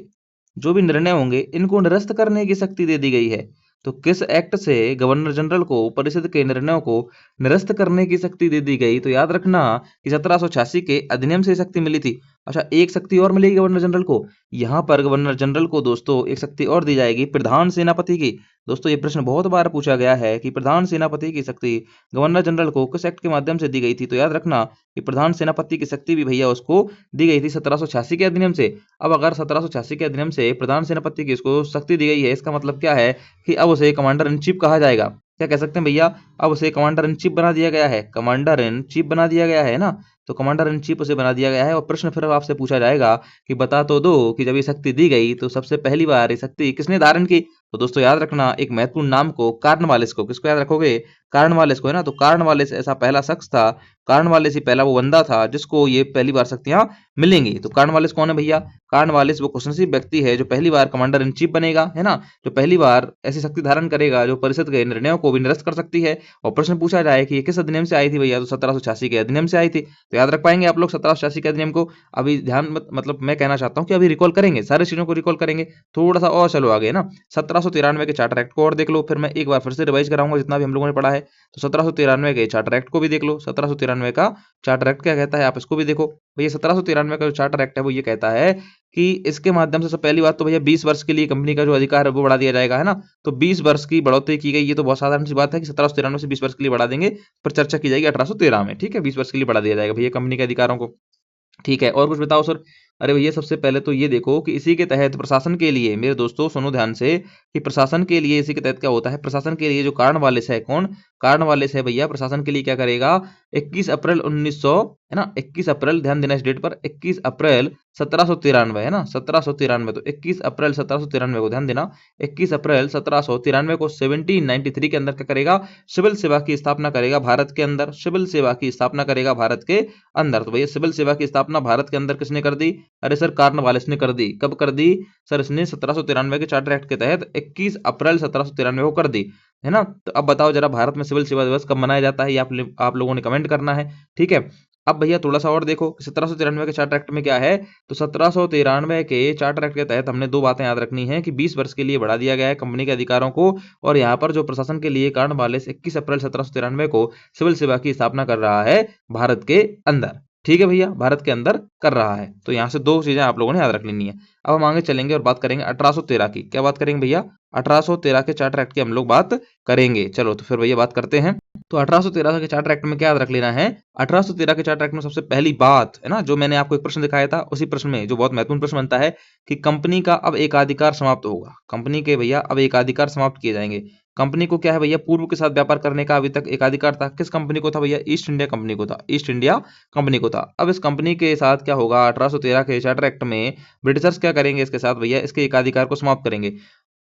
जो भी निर्णय होंगे इनको निरस्त करने की शक्ति दे दी गई है। तो किस एक्ट से गवर्नर जनरल को परिषद के निर्णयों को निरस्त करने की शक्ति दे दी गई, तो याद रखना कि 1786 के अधिनियम से शक्ति मिली थी। अच्छा, एक शक्ति और मिलेगी गवर्नर जनरल को। यहाँ पर गवर्नर जनरल को दोस्तों एक शक्ति और दी जाएगी प्रधान सेनापति की। दोस्तों ये प्रश्न बहुत बार पूछा गया है कि प्रधान सेनापति की शक्ति गवर्नर जनरल को किस एक्ट के माध्यम से दी गई थी। तो याद रखना कि प्रधान सेनापति की शक्ति भी भैया उसको दी गई थी 1786 के अधिनियम से। अब अगर 1786 के अधिनियम से प्रधान सेनापति की उसको शक्ति दी गई है, इसका मतलब क्या है कि अब उसे कमांडर इन चीफ कहा जाएगा। क्या कह सकते हैं भैया, अब उसे कमांडर इन चीफ बना दिया गया है, कमांडर इन चीफ बना दिया गया है ना। तो कमांडर इन चीफ उसे बना दिया गया है। और प्रश्न फिर आपसे पूछा जाएगा कि बता तो दो कि जब ये शक्ति दी गई तो सबसे पहली बार ये शक्ति किसने धारण की। तो दोस्तों याद रखना एक महत्वपूर्ण नाम को, कार्नवालिस को। किसको याद रखोगे, कार्नवालिस को, है ना। तो कार्नवालिस ऐसा पहला शख्स था, कार्नवालिस ही पहला वो बंदा था जिसको ये पहली बार शक्तियां मिलेंगी। तो कार्नवालिस कौन है भैया, कार्नवालिस वो खुशनसीब व्यक्ति है जो पहली बार कमांडर इन चीफ बनेगा, है ना, जो पहली बार ऐसी शक्ति धारण करेगा जो परिषद के निर्णयों को भी निरस्त कर सकती है। और प्रश्न पूछा जाए कि ये किस अधिनियम से आई थी भैया, तो 1786 के अधिनियम से आई थी। तो याद रख पाएंगे आप लोग 1786 के अधिनियम को। अभी ध्यान मतलब मैं कहना चाहता हूँ कि अभी रिकॉल करेंगे, सारी चीजों को रिकॉल करेंगे। थोड़ा सा और चलो आगे ना, 1793 के चार्टर एक्ट को और देख लो, फिर मैं एक बार फिर से रिवाइज कराऊंगा जितना भी हम लोगों ने पढ़ा है। तो 1793 के चार्टर एक्ट को भी देख लो। 1793 का चार्टर एक्ट क्या कहता है, आप इसको भी देखो भैया। 1793 का जो चार्टर एक्ट है वो ये कहता है कि इसके माध्यम से पहली बात तो भैया 20 वर्ष के लिए कंपनी का जो अधिकार है वो बढ़ा दिया जाएगा, है ना। तो 20 वर्ष की बढ़ोतरी की गई। ये तो बहुत साधारण सी बात है कि 1793 से 20 वर्ष के लिए बढ़ा देंगे, पर चर्चा की जाएगी 1813 में। ठीक है, 20 वर्ष के लिए बढ़ा दिया जाएगा भैया कंपनी के अधिकारों को। ठीक है, और कुछ बताओ सर। अरे भैया सबसे पहले तो ये देखो कि इसी के तहत प्रशासन के लिए, मेरे दोस्तों सुनो ध्यान से, कि प्रशासन के लिए इसी के तहत क्या होता है। प्रशासन के लिए जो कार्नवालिस है, कौन, कार्नवालिस है भैया, प्रशासन के लिए क्या करेगा। 21 अप्रैल 1900, है ना, 21 अप्रैल, ध्यान देना इस डेट पर, 21 अप्रैल 1793, है ना, 1793। तो 21 अप्रैल 1793 को ध्यान देना, 21 अप्रैल 1793 को 1793 के अंदर क्या करेगा, सिविल सेवा की स्थापना करेगा भारत के अंदर। सिविल सेवा की स्थापना करेगा भारत के अंदर। तो भैया सिविल सेवा की स्थापना भारत के अंदर किसने कर दी, अरे सर कार्नवालिस ने कर दी। कब कर दी सर, इसने 1793 के चार्टर एक्ट के तहत 21 अप्रैल 1793 को कर दी, है ना। तो अब बताओ जरा भारत में सिविल सेवा दिवस कब मनाया जाता है, ये आप लोगों ने कमेंट करना है। ठीक है, अब भैया थोड़ा सा और देखो 1793 के चार्टर एक्ट में क्या है। तो 1793 के चार्टर एक्ट के तहत हमने दो बातें याद रखनी है कि 20 वर्ष के लिए बढ़ा दिया गया है कंपनी के अधिकारों को। और यहाँ पर जो प्रशासन के लिए कार्नवालिस 21 अप्रैल 1793 को सिविल सेवा की स्थापना कर रहा है भारत के अंदर। ठीक है भैया, भारत के अंदर कर रहा है। तो यहाँ से दो चीजें आप लोगों ने याद रख लेनी है। अब हम आगे चलेंगे और बात करेंगे 1813 की। क्या बात करेंगे भैया, 1813 के चार्टर एक्ट की हम लोग बात करेंगे। चलो तो फिर भैया बात करते हैं। तो 1813 के चार्टर एक्ट में क्या याद रख लेना है। 1813 के चार्टर एक्ट में सबसे पहली बात, है ना, जो मैंने आपको एक प्रश्न दिखाया था, उसी प्रश्न में जो बहुत महत्वपूर्ण प्रश्न बनता है कि कंपनी का अब एकाधिकार समाप्त होगा। कंपनी के भैया अब एकाधिकार समाप्त किए जाएंगे। कंपनी को क्या है भैया, पूर्व के साथ व्यापार करने का अभी तक एकाधिकार था। किस कंपनी को था भैया, ईस्ट इंडिया कंपनी को था, ईस्ट इंडिया कंपनी को था। अब इस कंपनी के साथ क्या होगा, 1813 के चार्टर एक्ट में ब्रिटिशर्स क्या करेंगे इसके साथ भैया, इसके एकाधिकार को समाप्त करेंगे,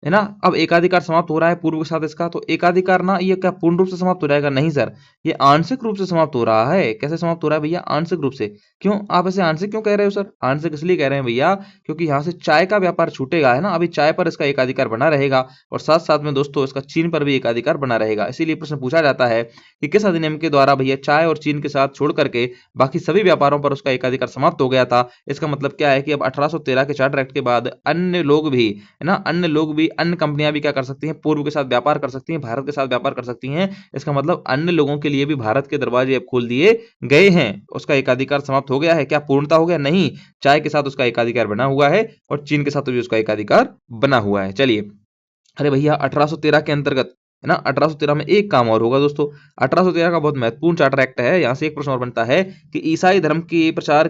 है ना। अब एकाधिकार समाप्त हो रहा है पूर्व के साथ इसका, तो एकाधिकार ना ये क्या पूर्ण रूप से समाप्त हो जाएगा, नहीं सर, ये आंशिक रूप से समाप्त हो रहा है। कैसे समाप्त हो रहा है भैया, आंशिक रूप से। क्यों आप ऐसे आंशिक क्यों कह रहे हो सर, आंशिक इसलिए कह रहे हैं भैया क्योंकि यहाँ से चाय का व्यापार छूटेगा, है ना। अभी चाय पर इसका एकाधिकार बना रहेगा और साथ साथ में दोस्तों इसका चीन पर भी एकाधिकार बना रहेगा। इसीलिए प्रश्न पूछा जाता है कि किस अधिनियम के द्वारा भैया चाय और चीन के साथ छोड़ करके बाकी सभी व्यापारों पर उसका एकाधिकार समाप्त हो गया था। इसका मतलब क्या है कि अब 1813 के चार्टर एक्ट के बाद अन्य लोग भी, है ना, अन्य लोग भी, अन्य कंपनियां भी क्या कर सकती हैं, पूर्व के साथ व्यापार कर सकती हैं, भारत के साथ व्यापार कर सकती हैं। इसका मतलब अन्य लोगों के लिए भी भारत के दरवाजे अब खोल दिए गए हैं। उसका एकाधिकार समाप्त हो गया है। क्या पूर्णता हो गया, नहीं, चाय के साथ उसका एकाधिकार बना हुआ है और चीन के साथ भी उसका एकाधिकार बना हुआ है। चलिए, अरे भैया 1813 के अंतर्गत, है ना, 1813 में एक काम और होगा दोस्तों। 1813 का बहुत महत्वपूर्ण चार्टर एक्ट है। यहाँ से एक प्रश्न और बनता है कि ईसाई धर्म प्रचार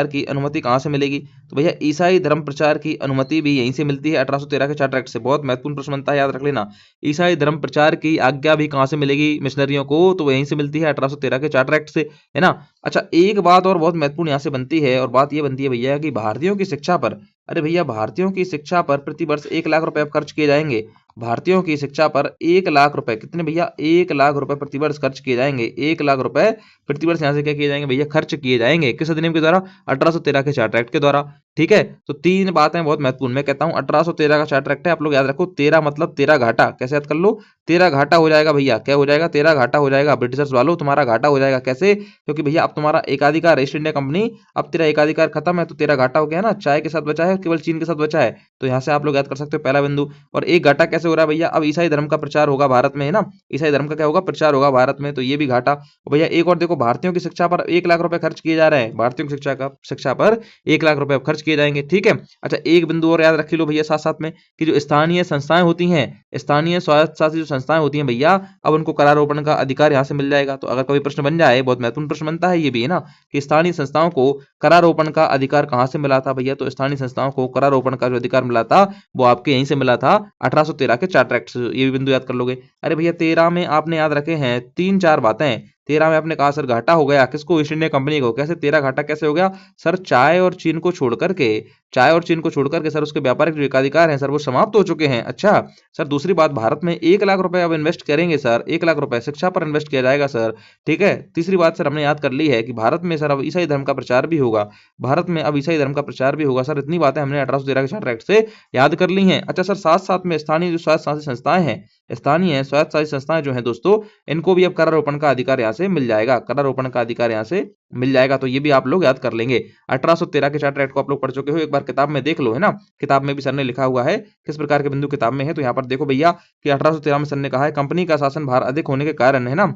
की अनुमति कहाँ से मिलेगी। तो भैया ईसाई धर्म प्रचार की अनुमति भी यहीं से मिलती है 1813 के चार्टर एक्ट से। बहुत महत्वपूर्ण प्रश्न बनता है, याद रख लेना। ईसाई धर्म प्रचार की आज्ञा भी कहाँ से मिलेगी मिशनरियों को, तो वहीं से मिलती है 1813 के चार्टर एक्ट से, है ना। अच्छा, एक बात और बहुत महत्वपूर्ण यहाँ से बनती है, और बात ये बनती है भैया कि भारतीयों की शिक्षा पर, अरे भैया भारतीयों की शिक्षा पर प्रति वर्ष 1 लाख रुपए खर्च किए जाएंगे। भारतीयों की शिक्षा पर 1 लाख रुपए, कितने भैया, 1 लाख रुपए प्रति वर्ष खर्च किए जाएंगे। 1 लाख रुपए प्रति वर्ष यहाँ से क्या किए जाएंगे भैया, खर्च किए जाएंगे। किस अधिनियम के द्वारा, 1813 के चार्टर एक्ट के द्वारा। ठीक है, तो तीन बातें बहुत महत्वपूर्ण। मैं कहता हूं 1813 का चार्टर एक्ट है, आप लोग याद रखो। 13 मतलब 13 घाटा, कैसे याद कर लो, 13 घाटा हो जाएगा भैया। क्या हो जाएगा, 13 घाटा हो जाएगा। ब्रिटिशर्स वालों तुम्हारा घाटा हो जाएगा, कैसे, क्योंकि भैया अब तुम्हारा एकाधिकार, ईस्ट इंडिया कंपनी, अब तेरा एकाधिकार खत्म है, तो तेरा घाटा हो गया ना। चाय के साथ बचा है, केवल चीन के साथ बचा है। तो यहाँ से आप लोग याद कर सकते हो पहला बिंदु। और एक घाटा कैसे हो रहा है भैया, अब ईसाई धर्म का प्रचार होगा भारत में, है ना, ईसाई धर्म का क्या होगा, प्रचार होगा भारत में, तो ये भी घाटा। भैया एक और देखो, भारतीयों की शिक्षा पर 1 लाख रुपए खर्च किए जा रहे हैं, भारतीयों की शिक्षा पर 1 लाख रुपए खर्च किए जाएंगे, ठीक है। अच्छा एक बिंदु और याद रख लो भैया साथ साथ में, कि जो स्थानीय संस्थाएं होती हैं, स्थानीय स्वायत्त शासित जो संस्थाएं होती हैं भैया, अब उनको करारोपण का अधिकार यहाँ से मिल जाएगा। तो अगर कभी प्रश्न बन जाए, बहुत महत्वपूर्ण प्रश्न बनता है ये भी, है ना, कि स्थानीय संस्थाओं को करारोपण का अधिकार कहाँ से मिला था भैया, तो स्थानीय संस्थाओं को करारोपण का जो अधिकार मिला था वो आपके यहीं से मिला था, 1813 के चार्टर एक्ट से। ये भी बिंदु याद कर लोगे। अरे भैया 13 में आपने याद रखे हैं 3-4 बातें। 13 में आपने कहा सर घाटा हो गया किसको, ईस्ट इंडिया कंपनी को। कैसे 13 घाटा कैसे हो गया सर, चाय और चीन को छोड़ करके, सर उसके व्यापारिक जो एकाधिकार हैं सर वो समाप्त हो चुके हैं। अच्छा सर दूसरी बात, भारत में 1 लाख रुपए अब इन्वेस्ट करेंगे सर, 1 लाख रुपए शिक्षा पर इन्वेस्ट किया जाएगा सर, ठीक है। तीसरी बात सर हमने याद कर ली है कि भारत में सर अब ईसाई धर्म का प्रचार भी होगा, भारत में अब ईसाई धर्म का प्रचार भी होगा सर। इतनी बातें हमने 1813 के चार्टर एक्ट से याद कर ली हैं। अच्छा सर साथ साथ में स्थानीय जो स्वायत्त शासित संस्थाएं हैं, स्थानीय स्वायत्त शासित संस्थाएं जो हैं दोस्तों, इनको भी अब करारोपण का अधिकार यहाँ से मिल जाएगा, करारोपण का अधिकार यहाँ से मिल जाएगा। तो ये भी आप लोग याद कर लेंगे। 1813 के चार्टर एक्ट को आप लोग पढ़ चुके हो, एक बार किताब में देख लो, है ना, किताब में भी सर ने लिखा हुआ है किस प्रकार के बिंदु किताब में है। तो यहाँ पर देखो भैया कि 1813 में सर ने कहा है कंपनी का शासन भार अधिक होने के कारण, है ना,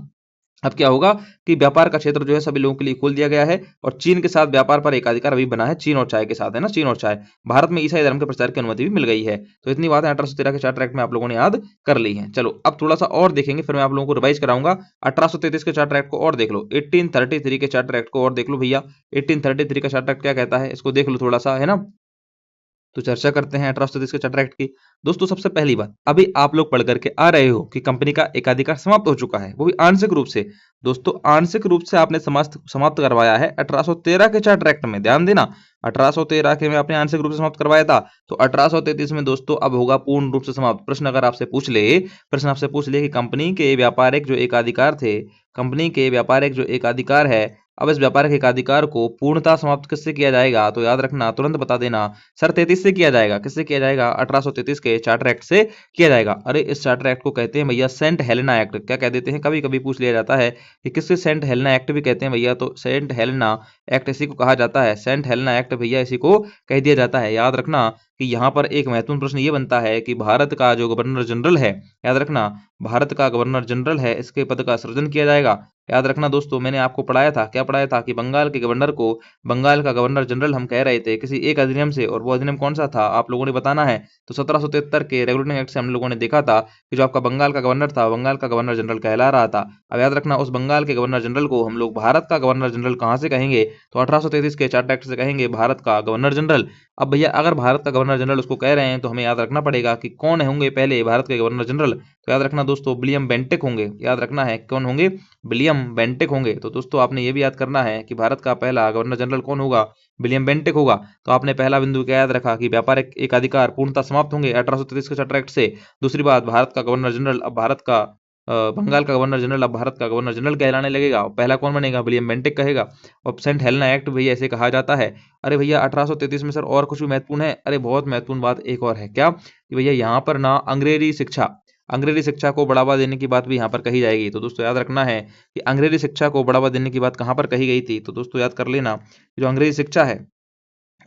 अब क्या होगा कि व्यापार का क्षेत्र जो है सभी लोगों के लिए खोल दिया गया है, और चीन के साथ व्यापार पर एकाधिकार अभी बना है, चीन और चाय के साथ, है ना, चीन और चाय। भारत में ईसाई धर्म के प्रचार की अनुमति भी मिल गई है। तो इतनी बातें 1813 के चार्टर एक्ट में आप लोगों ने याद कर ली हैं। चलो अब थोड़ा सा और देखेंगे, फिर मैं आप लोगों को रिवाइज कराऊंगा। 1833 के चार्टर एक्ट को और देख लो, 1833 के चार्टर एक्ट को और देख लो भैया। 1833 का चार्टर एक्ट क्या कहता है इसको देख लो थोड़ा सा, है ना। तो चर्चा करते हैं 1833 के चार्टर एक्ट की। दोस्तों सबसे पहली बात, अभी आप लोग पढ़ करके आ रहे हो कि कंपनी का एकाधिकार समाप्त हो चुका है, वो भी आंशिक रूप से। दोस्तों आंशिक रूप से आपने समाप्त करवाया है 1813 के चार्टर एक्ट में, ध्यान देना। 1813 के में आपने आंशिक रूप से समाप्त करवाया था, तो 1833 में दोस्तों अब होगा पूर्ण रूप से समाप्त। प्रश्न अगर आपसे पूछ ले, प्रश्न आपसे पूछ ले कि कंपनी के व्यापारिक जो एकाधिकार थे, कंपनी के व्यापारिक जो एकाधिकार है, अब इस व्यापारिक एकाधिकार को पूर्णतः समाप्त किससे किया जाएगा, तो याद रखना, तुरंत बता देना सर 33 से किया जाएगा। किससे किया जाएगा, 1833 के चार्टर एक्ट से किया जाएगा। अरे इस चार्टर एक्ट को कहते हैं भैया सेंट हेलेना एक्ट। क्या कह देते हैं, कभी कभी पूछ लिया जाता है कि किससे सेंट हेलेना एक्ट भी कहते हैं भैया, तो सेंट हेलेना एक्ट इसी को कहा जाता है, सेंट हेलेना एक्ट भैया इसी को कह दिया जाता है। याद रखना कि यहाँ पर एक महत्वपूर्ण प्रश्न ये बनता है कि भारत का जो गवर्नर जनरल है, याद रखना, भारत का गवर्नर जनरल है, इसके पद का सृजन किया जाएगा। याद रखना दोस्तों, मैंने आपको पढ़ाया था, क्या पढ़ाया था, कि बंगाल के गवर्नर को बंगाल का गवर्नर जनरल हम कह रहे थे किसी एक अधिनियम से, और वो अधिनियम कौन सा था आप लोगों ने बताना है। तो 1773 के रेगुलेटिंग एक्ट से हम लोगों ने देखा था कि जो आपका बंगाल का गवर्नर था, बंगाल का गवर्नर जनरल कहला रहा था। अब याद रखना उस बंगाल के गवर्नर जनरल को हम लोग भारत का गवर्नर जनरल कहाँ से कहेंगे, तो 1833 के चार्टर एक्ट से कहेंगे भारत का गवर्नर जनरल। अब भैया अगर भारत का गवर्नर जनरल उसको कह रहे हैं तो हमें याद रखना पड़ेगा कि कौन होंगे पहले भारत के गवर्नर जनरल। तो याद रखना दोस्तों विलियम बेंटिक होंगे, याद रखना है कौन होंगे, विलियम बेंटिक होंगे। तो दोस्तों आपने ये भी याद करना है कि भारत का पहला गवर्नर जनरल कौन होगा, विलियम बेंटिक होगा। तो आपने पहला बिंदु क्या याद रखा कि व्यापारिक एकाधिकार पूर्णतः समाप्त होंगे 1833 के चार्टर एक्ट से। दूसरी बात, भारत का गवर्नर जनरल अब भारत का बंगाल का गवर्नर जनरल अब भारत का गवर्नर जनरल कहलाने लगेगा। पहला कौन बनेगा, विलियम बेंटिक कहेगा। और सेंट हेलेना एक्ट भैया ऐसे कहा जाता है। अरे भैया 1833 में सर और कुछ भी महत्वपूर्ण है, अरे बहुत महत्वपूर्ण बात एक और है, क्या कि भैया यहाँ पर ना अंग्रेजी शिक्षा को बढ़ावा देने की बात भी यहाँ पर कही जाएगी। तो दोस्तों याद रखना है कि अंग्रेजी शिक्षा को बढ़ावा देने की बात कहाँ पर कही गई थी, तो दोस्तों याद कर लेना, जो अंग्रेजी शिक्षा है,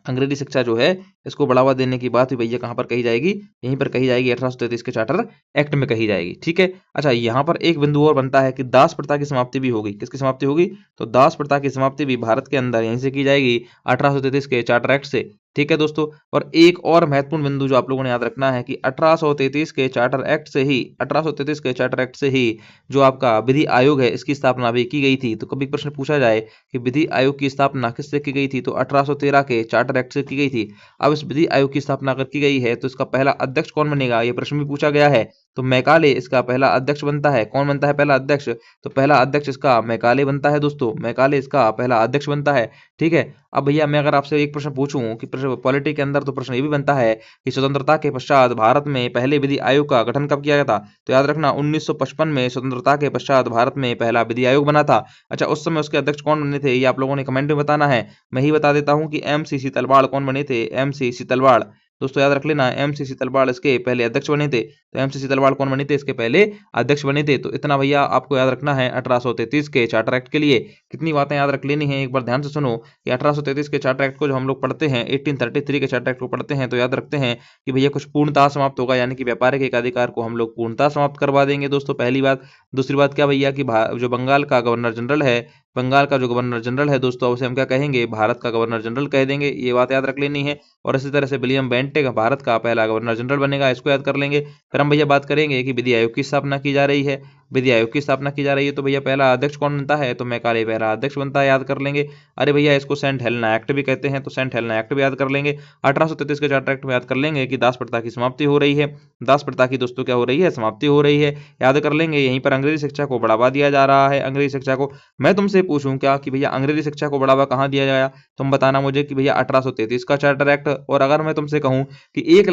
अंग्रेजी शिक्षा जो है इसको बढ़ावा देने की बात भी भैया कहाँ पर कही जाएगी, यहीं पर कही जाएगी, 1833 के चार्टर एक्ट में कही जाएगी, ठीक है। अच्छा यहाँ पर एक बिंदु और बनता है कि दास प्रथा की समाप्ति भी होगी। किसकी समाप्ति होगी, तो दास प्रथा की समाप्ति भी भारत के अंदर यहीं से की जाएगी 1833 के चार्टर एक्ट से, ठीक है दोस्तों। और एक और महत्वपूर्ण बिंदु जो आप लोगों ने याद रखना है कि 1833 के चार्टर एक्ट से ही, 1833 के चार्टर एक्ट से ही जो आपका विधि आयोग है इसकी स्थापना भी की गई थी। तो कभी प्रश्न पूछा जाए कि विधि आयोग की स्थापना किससे की गई थी, तो 1813 के चार्टर एक्ट से की गई थी। अब इस विधि आयोग की स्थापना अगर की गई है तो इसका पहला अध्यक्ष कौन बनेगा, ये प्रश्न भी पूछा गया है। तो मैकाले इसका पहला अध्यक्ष बनता है। कौन बनता है पहला अध्यक्ष, तो पहला अध्यक्ष इसका मैकाले बनता है दोस्तों, मैकाले इसका पहला अध्यक्ष बनता है, ठीक है। अब भैया मैं अगर आपसे एक प्रश्न पूछूं कि पॉलिटी के अंदर, तो प्रश्न ये भी बनता है कि स्वतंत्रता के पश्चात भारत में पहले विधि आयोग का गठन कब किया गया था, तो याद रखना 1955 में स्वतंत्रता के पश्चात भारत में पहला विधि आयोग बना था। अच्छा उस समय उसके अध्यक्ष कौन बने थे, ये आप लोगों ने कमेंट में बताना है। मैं ही बता देता हूँ कि MC सीतलवाड़ कौन बने थे, MC सीतलवाड़, दोस्तों याद रख लेना, एम सी शीतलवाड़ इसके पहले अध्यक्ष बने थे। तो एम सी शीतलवाड़ कौन बने थे, इसके पहले अध्यक्ष बने थे। तो इतना भैया आपको याद रखना है 1833 के चार्टर एक्ट के लिए। कितनी बातें याद रख लेनी है, एक बार ध्यान से सुनो कि 1833 के चार्टर एक्ट को जो हम लोग पढ़ते हैं, 1833 के चार्टर एक्ट को पढ़ते हैं, तो याद रखते हैं कि भैया कुछ पूर्णतः समाप्त होगा, यानी कि व्यापारिक एकाधिकार को हम लोग पूर्णतः समाप्त करवा देंगे दोस्तों, पहली बात। दूसरी बात क्या भैया कि जो बंगाल का गवर्नर जनरल है, बंगाल का जो गवर्नर जनरल है दोस्तों, उसे हम क्या कहेंगे, भारत का गवर्नर जनरल कह देंगे, ये बात याद रख लेनी है। और इसी तरह से विलियम बेंटिक भारत का पहला गवर्नर जनरल बनेगा, इसको याद कर लेंगे। फिर हम भैया बात करेंगे कि विधि आयोग की स्थापना की जा रही है। विधि आयोग की स्थापना की जा रही है, तो भैया पहला अध्यक्ष कौन बनता है, तो मैकाले पहला अध्यक्ष बनता है, याद कर लेंगे। अरे भैया इसको सेंट हेलेना एक्ट भी कहते हैं, तो सेंट हेलेना एक्ट भी याद कर लेंगे। 1833 के चार्टर एक्ट में याद कर लेंगे कि दास प्रथा की समाप्ति हो रही है। दास प्रथा की दोस्तों क्या हो रही है, समाप्ति हो रही है, याद कर लेंगे। यहीं पर अंग्रेजी शिक्षा को बढ़ावा दिया जा रहा है। अंग्रेजी शिक्षा को मैं तुमसे पूछूं क्या कि भैया अंग्रेजी शिक्षा को बढ़ावा कहाँ दिया गया, तुम बताना मुझे कि भैया 1833 का चार्टर एक्ट। और अगर मैं तुमसे कहूं कि 1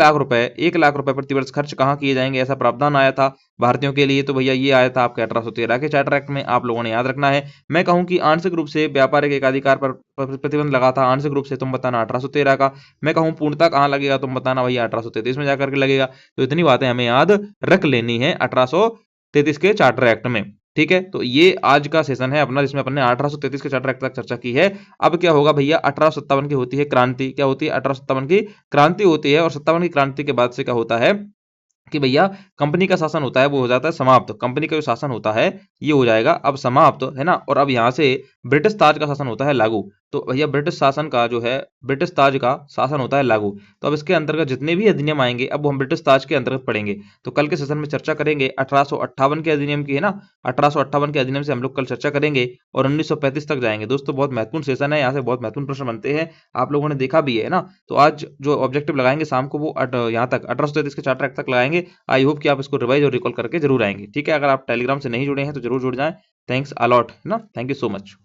लाख रुपए प्रतिवर्ष खर्च कहाँ किए जाएंगे, ऐसा प्रावधान आया था भारतीयों के लिए, तो भैया ये आया था आपके 1813 के चार्टर एक्ट में, आप लोगों ने याद रखना है। मैं कहूं कि आंशिक रूप से व्यापारिक एकाधिकार पर प्रतिबंध लगा था, आंशिक रूप से, तुम बताना 1813 का। मैं कहूं पूर्णतः कहाँ लगेगा, तुम बताना भैया 1833 में जाकर के लगेगा। तो इतनी बातें हमें याद रख लेनी है 1833 के चार्टर एक्ट में। ठीक है, तो ये आज का सेशन है अपना, जिसमें अपन ने 1833 के चार्टर एक्ट तक चर्चा की है। अब क्या होगा भैया, 1857 की होती है क्रांति। क्या होती है, 1857 की क्रांति होती है। और 57 की क्रांति के बाद से क्या होता है कि भैया कंपनी का शासन होता है वो हो जाता है समाप्त। कंपनी का जो शासन होता है ये हो जाएगा अब समाप्त, है ना। और अब यहाँ से ब्रिटिश ताज का शासन होता है लागू। तो भैया ब्रिटिश शासन का जो है, ब्रिटिश ताज का शासन होता है लागू। तो अब इसके अंतर्गत जितने भी अधिनियम आएंगे अब वो हम ब्रिटिश ताज के अंतर्गत पढ़ेंगे। तो कल के सेशन में चर्चा करेंगे 1858 के अधिनियम की, है ना। 1858 के अधिनियम से हम लोग कल चर्चा करेंगे और 1935 तक जाएंगे दोस्तों। बहुत महत्वपूर्ण सेशन है, यहाँ से बहुत महत्वपूर्ण प्रश्न बनते हैं, आप लोगों ने देखा भी है ना। तो आज जो ऑब्जेक्टिव लगाएंगे शाम को वो यहाँ तक 1833 के चार्टर एक्ट तक लगाएंगे। आई होप कि आप इसको रिवाइज और रिकॉल करके जरूर आएंगे। ठीक है, अगर आप टेलीग्राम से नहीं जुड़े हैं तो जरूर जुड़ जाएं। थैंक्स अलॉट, है ना, थैंक यू सो मच।